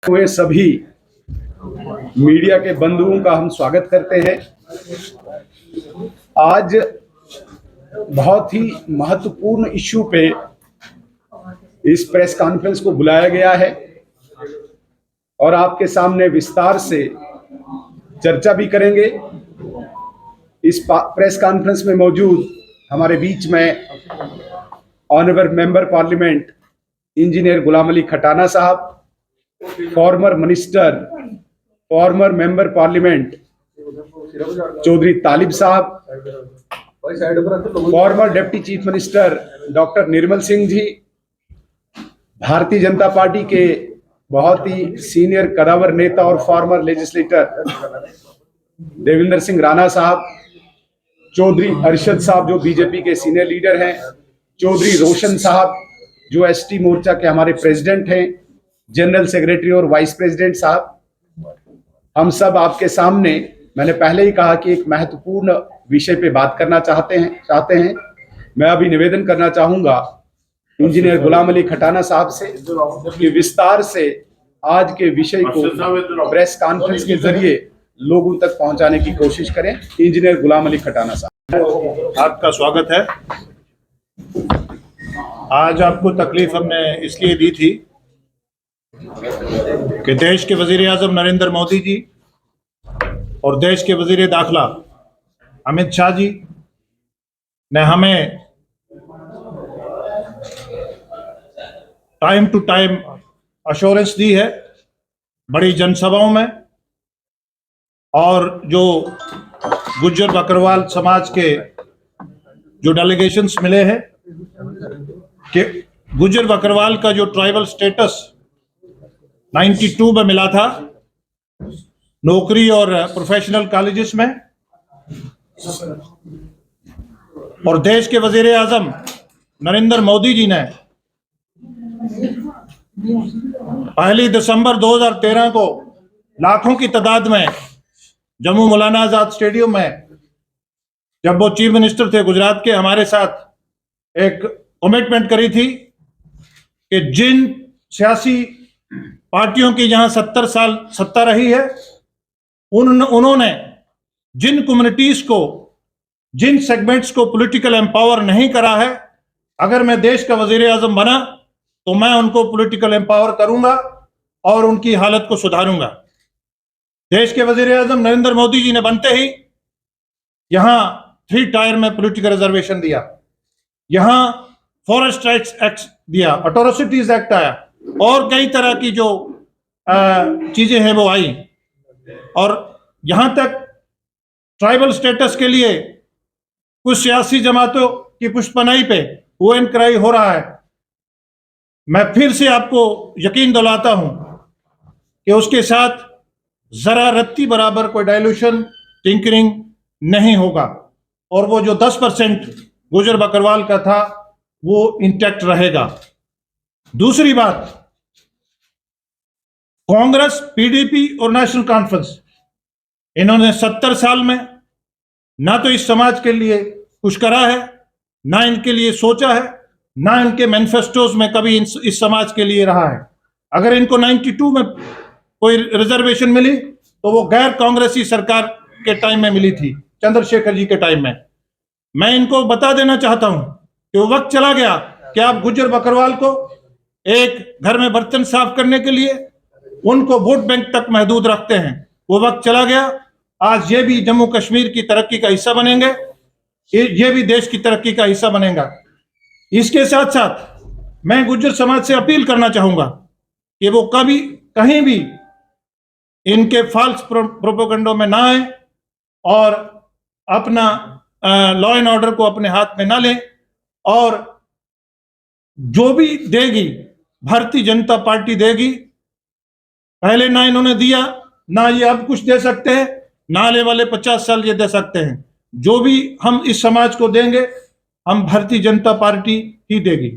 हुए सभी मीडिया के बंधुओं का हम स्वागत करते हैं। आज बहुत ही महत्वपूर्ण इश्यू पे इस प्रेस कॉन्फ्रेंस को बुलाया गया है और आपके सामने विस्तार से चर्चा भी करेंगे। इस प्रेस कॉन्फ्रेंस में मौजूद हमारे बीच में honourable member parliament engineer Ghulam Ali Khatana sahab, former minister, former member parliament Chaudhary Talib sahab, former deputy chief minister doctor Nirmal Singh ji, Bharatiya Janata party के बहुत ही सीनियर कदावर नेता और फॉर्मर लेजिस्लेटर देवेंद्र सिंह राणा साहब, चौधरी अरशद साहब जो बीजेपी के सीनियर लीडर हैं, चौधरी रोशन साहब जो एसटी मोर्चा के हमारे प्रेसिडेंट हैं, जनरल सेक्रेटरी और वाइस प्रेसिडेंट साहब, हम सब आपके सामने, मैंने पहले ही कहा कि एक महत्वपूर्ण विषय पे बात करना चाहते हैं। मैं अभी निवेदन करना चाहूंगा इंजीनियर गुलाम अली खटाना साहब से कि विस्तार से आज के विषय को प्रेस कॉन्फ्रेंस के जरिए लोगों तक पहुंचाने की कोशिश करें। इंजीनियर गुलाम अली खटाना साहब, आपका स्वागत है। आज आपको तकलीफ हमने इसलिए दी थी कि देश के वजीर आजम नरेंद्र मोदी जी और देश के वजीर दाखिला अमित शाह जी ने हमें टाइम टू टाइम अश्योरेंस दी है बड़ी जनसभाओं में, और जो गुज्जर बकरवाल समाज के जो डेलीगेशंस मिले हैं कि गुज्जर बकरवाल का जो ट्राइबल स्टेटस 92 में मिला था नौकरी और प्रोफेशनल कॉलेजेस में, और देश के वजीर आजम नरेंद्र मोदी जी ने 1 दिसंबर 2013 को लाखों की तादाद में जम्मू मौलाना आजाद स्टेडियम में, जब वो चीफ मिनिस्टर थे गुजरात के, हमारे साथ एक कमिटमेंट करी थी कि जिन सियासी पार्टियों की जहां 70 साल सत्ता रही है, उन्होंने जिन कम्युनिटीज को, जिन सेगमेंट्स को पॉलिटिकल एम्पावर नहीं करा है, अगर मैं देश का वजीर आजम बना तो मैं उनको पॉलिटिकल एम्पावर करूंगा और उनकी हालत को सुधारूंगा। देश के वजीर आजम नरेंद्र मोदी जी ने बनते ही यहां 3 टायर में पॉलिटिकल रिजर्वेशन दिया, यहां फॉरेस्ट राइट्स एक्ट दिया, अट्रॉसिटीज एक्ट आया, और कई तरह की जो चीजें हैं वो आई, और यहां तक ट्राइबल स्टेटस के लिए कुछ सियासी जमातों की पुष्पनाई पे वो इनक्वायरी हो रहा है। मैं फिर से आपको यकीन दिलाता हूं कि उसके साथ जरा रत्ती बराबर कोई डायल्यूशन, टिंकरिंग नहीं होगा, और वो जो 10% गुजर बकरवाल का था वो इंटैक्ट रहेगा। दूसरी बात, कांग्रेस, पीडीपी और नेशनल कॉन्फ्रेंस, इन्होंने 70 साल में ना तो इस समाज के लिए कुछ करा है, ना इनके लिए सोचा है, ना इनके मैनिफेस्टोज में कभी इस समाज के लिए रहा है। अगर इनको 92 में कोई रिजर्वेशन मिली तो वो गैर कांग्रेसी सरकार के टाइम में मिली थी, चंद्रशेखर जी के टाइम में। मैं इनको बता देना चाहता हूं कि वो वक्त चला गया कि आप गुज्जर बकरवाल को एक घर में बर्तन साफ करने के लिए उनको वोट बैंक तक महदूद रखते हैं। वो वक्त चला गया। आज ये भी जम्मू कश्मीर की तरक्की का हिस्सा बनेंगे, ये भी देश की तरक्की का हिस्सा बनेगा। इसके साथ साथ मैं गुज्जर समाज से अपील करना चाहूंगा कि वो कभी कहीं भी इनके फॉल्स प्रोपेगेंडो में ना आए और अपना लॉ एंड ऑर्डर को अपने हाथ में ना लें, और जो भी देगी भारतीय जनता पार्टी देगी। पहले ना इन्होंने दिया, ना ये अब कुछ दे सकते हैं, ना आने वाले 50 साल ये दे सकते हैं। जो भी हम इस समाज को देंगे हम भारतीय जनता पार्टी ही देगी।